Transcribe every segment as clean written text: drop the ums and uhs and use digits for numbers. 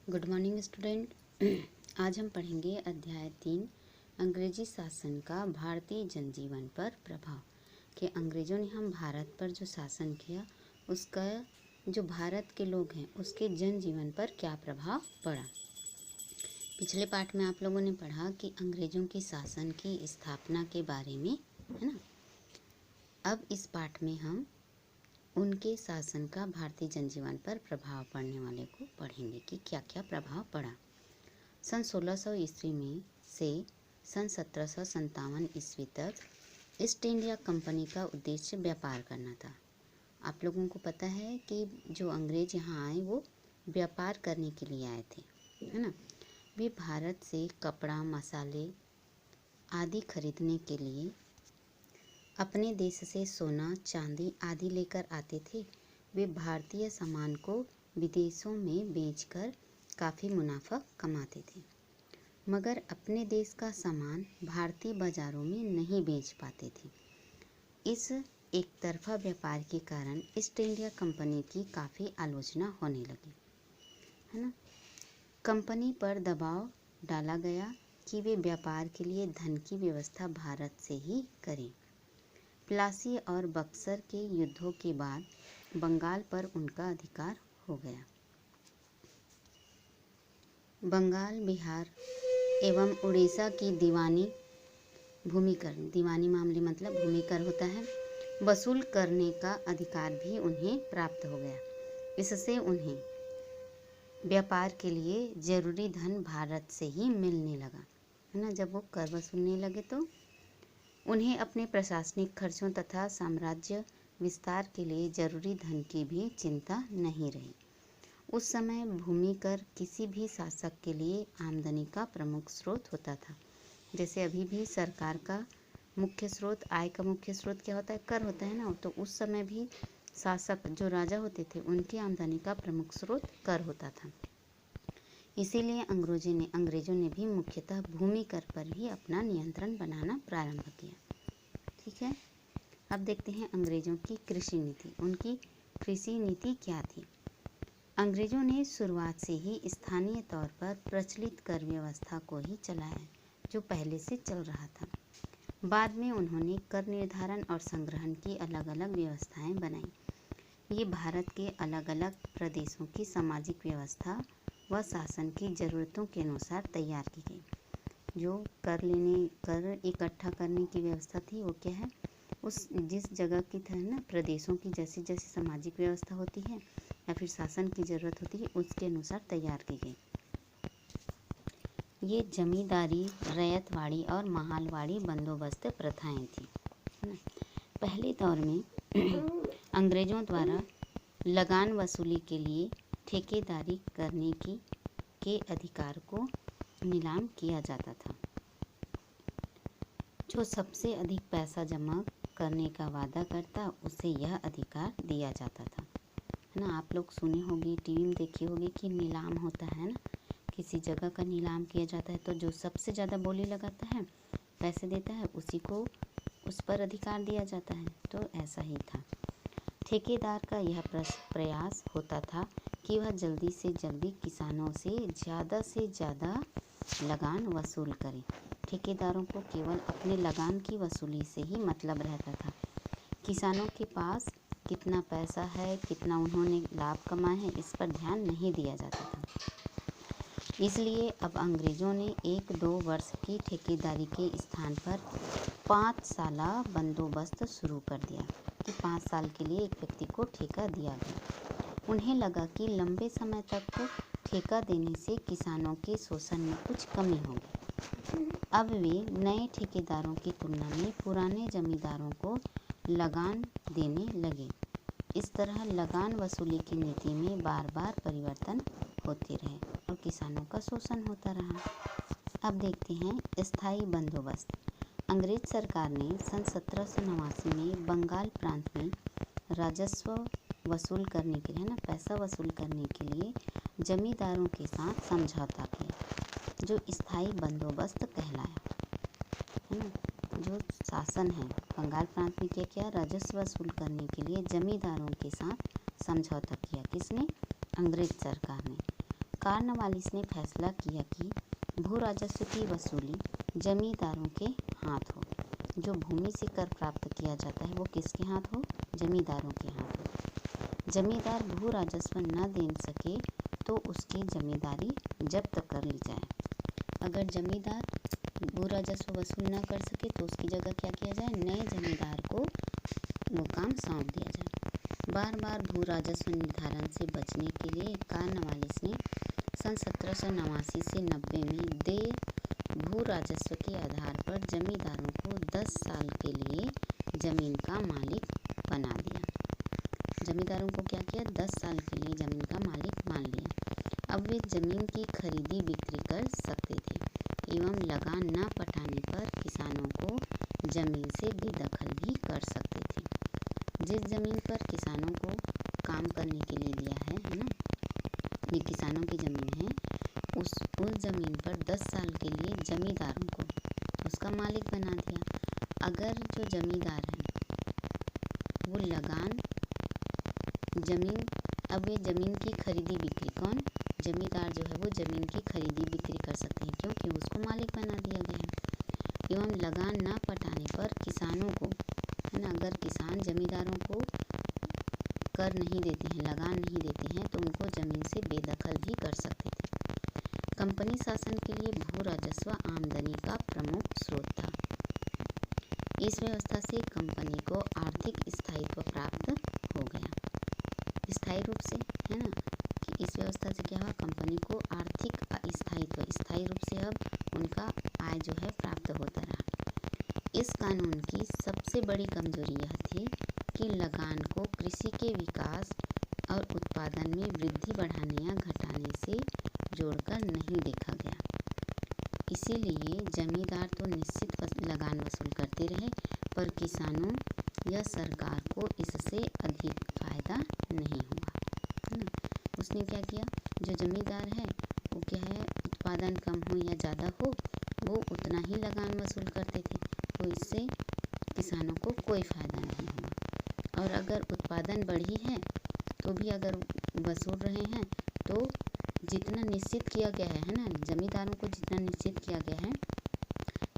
Good morning student. आज हम पढ़ेंगे अध्याय 3 अंग्रेजी शासन का भारतीय जनजीवन पर प्रभाव कि अंग्रेज़ों ने हम भारत पर जो शासन किया उसका जो भारत के लोग हैं उसके जनजीवन पर क्या प्रभाव पड़ा। पिछले पाठ में आप लोगों ने पढ़ा कि अंग्रेज़ों के शासन की स्थापना के बारे में, है ना। अब इस पाठ में हम उनके शासन का भारतीय जनजीवन पर प्रभाव पड़ने वाले को पढ़ेंगे कि क्या क्या प्रभाव पड़ा। सन 1600 ईस्वी में से सन 1757 ईस्वी तक ईस्ट इंडिया कंपनी का उद्देश्य व्यापार करना था। आप लोगों को पता है कि जो अंग्रेज यहाँ आए वो व्यापार करने के लिए आए थे, है ना। वे भारत से कपड़ा, मसाले आदि खरीदने के लिए अपने देश से सोना, चांदी आदि लेकर आते थे। वे भारतीय सामान को विदेशों में बेचकर काफ़ी मुनाफा कमाते थे, मगर अपने देश का सामान भारतीय बाज़ारों में नहीं बेच पाते थे। इस एक तरफा व्यापार के कारण ईस्ट इंडिया कंपनी की काफ़ी आलोचना होने लगी, है ना। कंपनी पर दबाव डाला गया कि वे व्यापार के लिए धन की व्यवस्था भारत से ही करें। प्लासी और बक्सर के युद्धों के बाद बंगाल पर उनका अधिकार हो गया। बंगाल, बिहार एवं उड़ीसा की दीवानी मामले मतलब भूमिकर होता है, वसूल करने का अधिकार भी उन्हें प्राप्त हो गया। इससे उन्हें व्यापार के लिए जरूरी धन भारत से ही मिलने लगा, है ना। जब वो कर वसूलने लगे तो उन्हें अपने प्रशासनिक खर्चों तथा साम्राज्य विस्तार के लिए जरूरी धन की भी चिंता नहीं रही। उस समय भूमि कर किसी भी शासक के लिए आमदनी का प्रमुख स्रोत होता था। जैसे अभी भी सरकार का मुख्य स्रोत, आय का मुख्य स्रोत क्या होता है? कर होता है ना। तो उस समय भी शासक जो राजा होते थे उनकी आमदनी का प्रमुख स्रोत कर होता था। इसीलिए अंग्रेजों ने भी मुख्यतः भूमि कर पर ही अपना नियंत्रण बनाना प्रारंभ किया। ठीक है, अब देखते हैं अंग्रेजों की कृषि नीति। उनकी कृषि नीति क्या थी? अंग्रेजों ने शुरुआत से ही स्थानीय तौर पर प्रचलित कर व्यवस्था को ही चलाया, जो पहले से चल रहा था। बाद में उन्होंने कर निर्धारण और संग्रहण की अलग अलग व्यवस्थाएं बनाई। ये भारत के अलग अलग प्रदेशों की सामाजिक व्यवस्था व शासन की ज़रूरतों के अनुसार तैयार की गई। जो कर इकट्ठा करने की व्यवस्था थी वो क्या है? उस जिस जगह की था ना, प्रदेशों की जैसी जैसी सामाजिक व्यवस्था होती है या फिर शासन की ज़रूरत होती है उसके अनुसार तैयार की गई। ये जमींदारी, रैयतवाड़ी और महालवाड़ी बंदोबस्त प्रथाएं थी, है ना। पहले दौर में अंग्रेजों द्वारा लगान वसूली के लिए ठेकेदारी करने के अधिकार को नीलाम किया जाता था। जो सबसे अधिक पैसा जमा करने का वादा करता उसे यह अधिकार दिया जाता था, है ना। आप लोग सुने होंगे, टीवी में देखी होगी कि नीलाम होता है ना, किसी जगह का नीलाम किया जाता है तो जो सबसे ज़्यादा बोली लगाता है, पैसे देता है, उसी को उस पर अधिकार दिया जाता है। तो ऐसा ही था। ठेकेदार का यह प्रयास होता था कि वह जल्दी से जल्दी किसानों से ज़्यादा लगान वसूल करे। ठेकेदारों को केवल अपने लगान की वसूली से ही मतलब रहता था। किसानों के पास कितना पैसा है, कितना उन्होंने लाभ कमाए हैं, इस पर ध्यान नहीं दिया जाता था। इसलिए अब अंग्रेज़ों ने 1-2 वर्ष की ठेकेदारी के स्थान पर 5 साला बंदोबस्त शुरू कर दिया कि 5 साल के लिए एक व्यक्ति को ठेका दिया गया। उन्हें लगा कि लंबे समय तक ठेका देने से किसानों के शोषण में कुछ कमी होगी। अब वे नए ठेकेदारों की तुलना में पुराने जमींदारों को लगान देने लगे। इस तरह लगान वसूली की नीति में बार बार परिवर्तन होते रहे और किसानों का शोषण होता रहा। अब देखते हैं स्थायी बंदोबस्त। अंग्रेज सरकार ने सन 1789 में बंगाल प्रांत में राजस्व वसूल करने के लिए, ना, पैसा वसूल करने के लिए जमींदारों के साथ समझौता किया, जो स्थायी बंदोबस्त कहलाया, है ना। जो शासन है बंगाल प्रांत में क्या राजस्व वसूल करने के लिए जमींदारों के साथ समझौता किया। किसने? अंग्रेज सरकार ने। कार्नवालिस ने फैसला किया कि भू राजस्व की वसूली जमींदारों के हाथ हो। जो भूमि से कर प्राप्त किया जाता है वो किसके हाथ हो? जमींदारों के हाथ हो। जमींदार भू राजस्व न दे सके तो उसकी जमींदारी जब्त कर ली जाए। अगर जमींदार भू राजस्व वसूल न कर सके तो उसकी जगह क्या किया जाए? नए जमींदार को वो काम सौंप दिया जाए। बार बार भू राजस्व निर्धारण से बचने के लिए कार्नवालिस ने सन 1789 से 90 में देय भू राजस्व के आधार पर जमींदारों को 10 साल के लिए जमीन का मालिक बना दिया। जमींदारों को क्या किया? 10 साल के लिए जमीन का मालिक मान लिया। अब वे जमीन की खरीदी बिक्री कर सकते थे एवं लगान न पटाने पर किसानों को जमीन से बेदखल भी कर सकते थे। जिस जमीन पर किसानों को काम करने के लिए दिया है ना, ये किसानों की ज़मीन है, उस ज़मीन पर 10 साल के लिए जमींदारों को उसका मालिक बना दिया। अगर जो जमींदार हैं वो लगान ज़मीन, अब ये ज़मीन की खरीदी बिक्री, कौन? जमींदार जो है वो ज़मीन की खरीदी बिक्री कर सकते हैं क्योंकि उसको मालिक बना दिया गया है। एवं लगान न पटाने पर किसानों को, है ना, अगर किसान जमींदारों को कर नहीं देते हैं, लगान नहीं देते हैं तो उनको ज़मीन से बेदखल भी कर सकते थे। कंपनी शासन के लिए भू राजस्व आमदनी का प्रमुख स्रोत था। इस व्यवस्था से कंपनी को आर्थिक स्थायित्व प्राप्त हो गया। स्थायी रूप से, है ना, कि इस व्यवस्था से क्या हुआ? कंपनी को आर्थिक स्थायित्व, स्थायी रूप से अब उनका आय जो है प्राप्त होता रहा। इस कानून की सबसे बड़ी कमजोरी यह थी कि लगान को कृषि के विकास और उत्पादन में वृद्धि बढ़ाने या घटाने से जोड़कर नहीं देखा गया। इसीलिए जमींदार तो निश्चित लगान वसूल करते रहे पर किसानों या सरकार को इससे अधिक फायदा नहीं हुआ, है ना। उसने क्या किया? जो जमींदार है वो क्या है, उत्पादन कम हो या ज़्यादा हो वो उतना ही लगान वसूल करते थे, तो इससे किसानों को कोई फ़ायदा नहीं हुआ। और अगर उत्पादन बढ़ी है तो भी अगर वसूल रहे हैं तो जितना निश्चित किया गया है ना, जमींदारों को जितना निश्चित किया गया है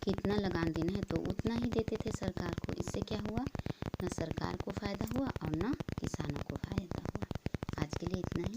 कितना लगान देना है तो उतना ही देते थे सरकार को। इससे क्या हुआ? ना सरकार को फ़ायदा हुआ और ना किसानों को फ़ायदा हुआ। आज के लिए इतना ही।